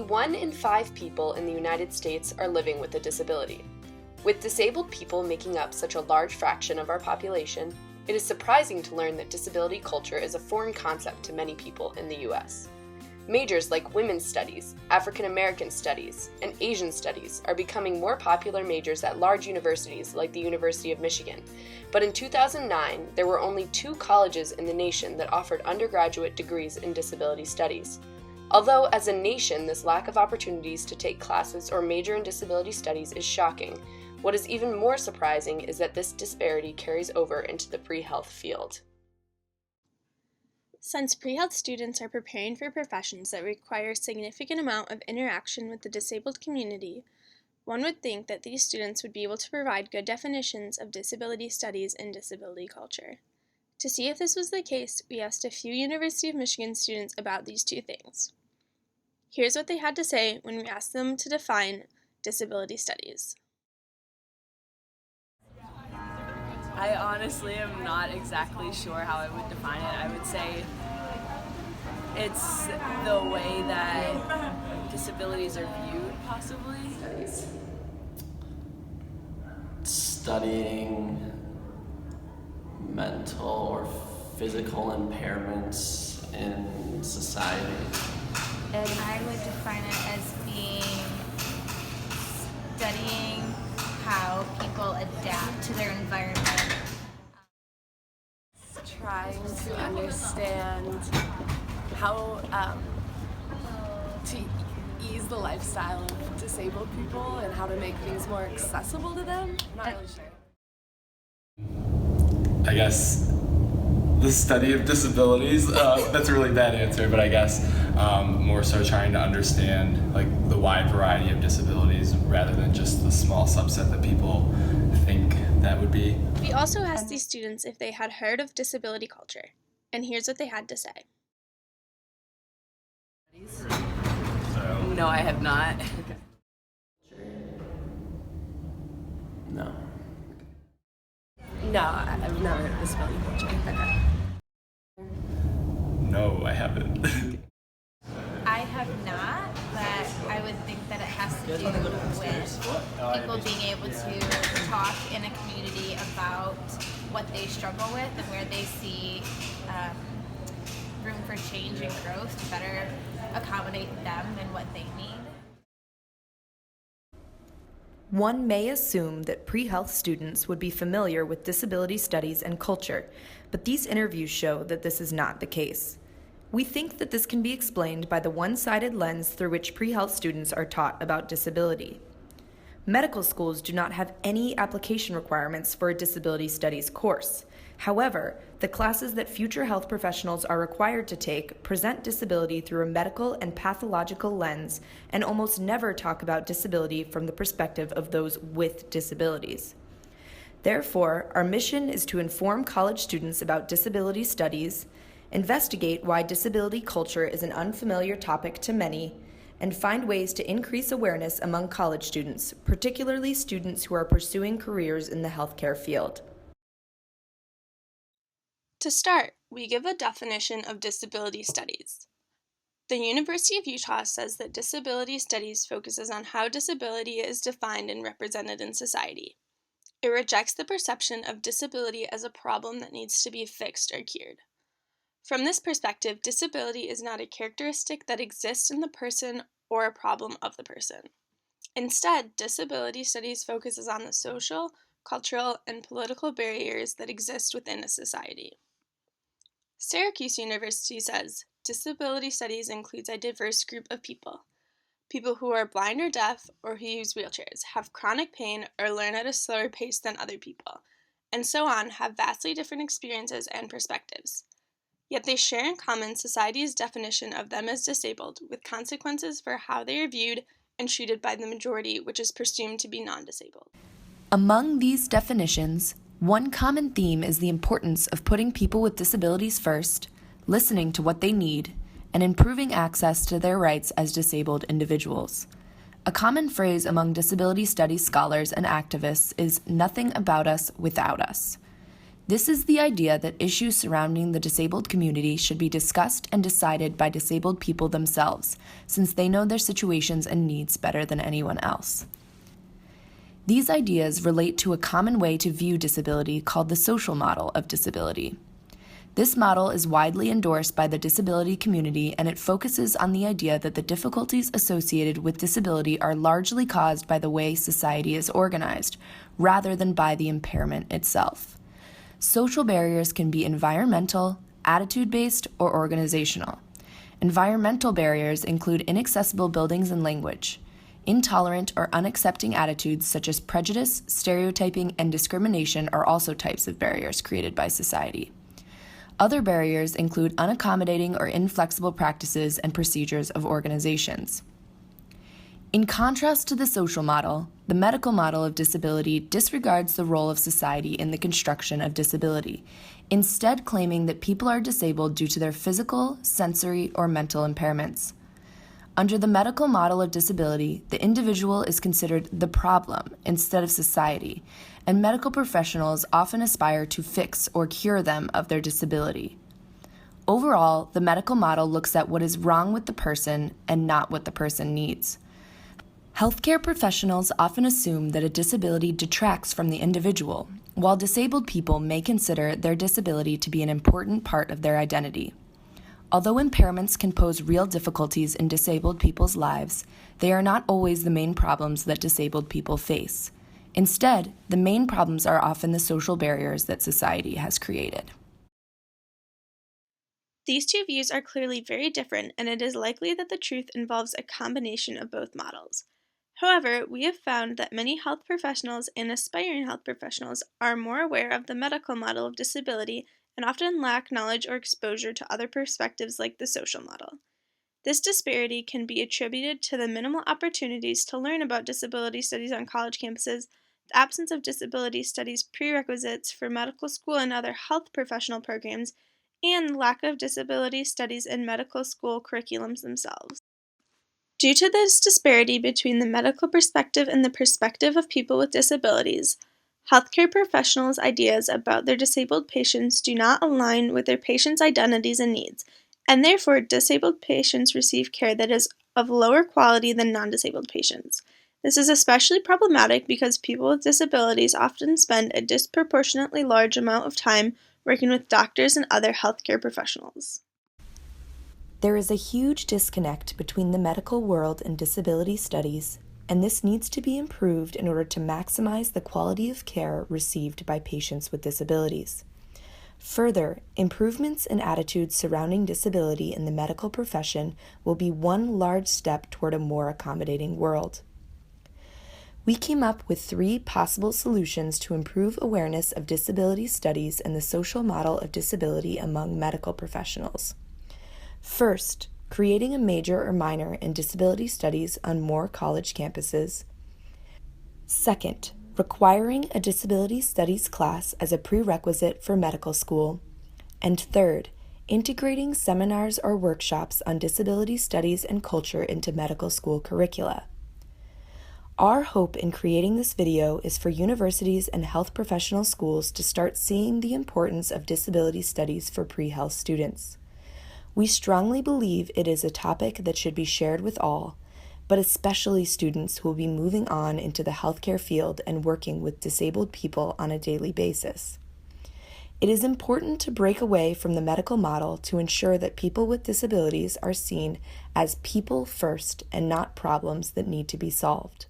1 in 5 people in the United States are living with a disability. With disabled people making up such a large fraction of our population, it is surprising to learn that disability culture is a foreign concept to many people in the U.S. Majors like Women's Studies, African American Studies, and Asian Studies are becoming more popular majors at large universities like the University of Michigan. But in 2009, there were only 2 colleges in the nation that offered undergraduate degrees in disability studies. Although, as a nation, this lack of opportunities to take classes or major in disability studies is shocking, what is even more surprising is that this disparity carries over into the pre-health field. Since pre-health students are preparing for professions that require a significant amount of interaction with the disabled community, one would think that these students would be able to provide good definitions of disability studies and disability culture. To see if this was the case, we asked a few University of Michigan students about these 2 things. Here's what they had to say when we asked them to define disability studies. I honestly am not exactly sure how I would define it. I would say it's the way that disabilities are viewed, possibly. Studying mental or physical impairments in society. And I would define it as being studying how people adapt to their environment. Trying to understand how to ease the lifestyle of disabled people and how to make things more accessible to them. I'm not really sure. I guess the study of disabilities, that's a really bad answer, but I guess more so trying to understand like the wide variety of disabilities rather than just the small subset that people think that would be. We also asked these students if they had heard of disability culture, and here's what they had to say. No, I have not. No. No, I've never heard of disability culture. No, I haven't. I have not, but I would think that it has to do with people being able to talk in a community about what they struggle with and where they see room for change and growth to better accommodate them and what they need. One may assume that pre-health students would be familiar with disability studies and culture, but these interviews show that this is not the case. We think that this can be explained by the one-sided lens through which pre-health students are taught about disability. Medical schools do not have any application requirements for a disability studies course. However, the classes that future health professionals are required to take present disability through a medical and pathological lens and almost never talk about disability from the perspective of those with disabilities. Therefore, our mission is to inform college students about disability studies, investigate why disability culture is an unfamiliar topic to many, and find ways to increase awareness among college students, particularly students who are pursuing careers in the healthcare field. To start, we give a definition of disability studies. The University of Utah says that disability studies focuses on how disability is defined and represented in society. It rejects the perception of disability as a problem that needs to be fixed or cured. From this perspective, disability is not a characteristic that exists in the person or a problem of the person. Instead, disability studies focuses on the social, cultural, and political barriers that exist within a society. Syracuse University says, disability studies includes a diverse group of people. People who are blind or deaf or who use wheelchairs, have chronic pain or learn at a slower pace than other people, and so on have vastly different experiences and perspectives. Yet they share in common society's definition of them as disabled, with consequences for how they are viewed and treated by the majority, which is presumed to be non-disabled. Among these definitions, one common theme is the importance of putting people with disabilities first, listening to what they need, and improving access to their rights as disabled individuals. A common phrase among disability studies scholars and activists is "nothing about us without us." This is the idea that issues surrounding the disabled community should be discussed and decided by disabled people themselves, since they know their situations and needs better than anyone else. These ideas relate to a common way to view disability called the social model of disability. This model is widely endorsed by the disability community, and it focuses on the idea that the difficulties associated with disability are largely caused by the way society is organized, rather than by the impairment itself. Social barriers can be environmental, attitude-based, or organizational. Environmental barriers include inaccessible buildings and language. Intolerant or unaccepting attitudes such as prejudice, stereotyping, and discrimination are also types of barriers created by society. Other barriers include unaccommodating or inflexible practices and procedures of organizations. In contrast to the social model, the medical model of disability disregards the role of society in the construction of disability, instead claiming that people are disabled due to their physical, sensory, or mental impairments. Under the medical model of disability, the individual is considered the problem instead of society, and medical professionals often aspire to fix or cure them of their disability. Overall, the medical model looks at what is wrong with the person and not what the person needs. Healthcare professionals often assume that a disability detracts from the individual, while disabled people may consider their disability to be an important part of their identity. Although impairments can pose real difficulties in disabled people's lives, they are not always the main problems that disabled people face. Instead, the main problems are often the social barriers that society has created. These two views are clearly very different, and it is likely that the truth involves a combination of both models. However, we have found that many health professionals and aspiring health professionals are more aware of the medical model of disability and often lack knowledge or exposure to other perspectives like the social model. This disparity can be attributed to the minimal opportunities to learn about disability studies on college campuses, the absence of disability studies prerequisites for medical school and other health professional programs, and lack of disability studies in medical school curriculums themselves. Due to this disparity between the medical perspective and the perspective of people with disabilities, healthcare professionals' ideas about their disabled patients do not align with their patients' identities and needs, and therefore disabled patients receive care that is of lower quality than non-disabled patients. This is especially problematic because people with disabilities often spend a disproportionately large amount of time working with doctors and other healthcare professionals. There is a huge disconnect between the medical world and disability studies, and this needs to be improved in order to maximize the quality of care received by patients with disabilities. Further, improvements in attitudes surrounding disability in the medical profession will be one large step toward a more accommodating world. We came up with 3 possible solutions to improve awareness of disability studies and the social model of disability among medical professionals. First, creating a major or minor in disability studies on more college campuses. Second, requiring a disability studies class as a prerequisite for medical school. And third, integrating seminars or workshops on disability studies and culture into medical school curricula. Our hope in creating this video is for universities and health professional schools to start seeing the importance of disability studies for pre-health students. We strongly believe it is a topic that should be shared with all, but especially students who will be moving on into the healthcare field and working with disabled people on a daily basis. It is important to break away from the medical model to ensure that people with disabilities are seen as people first and not problems that need to be solved.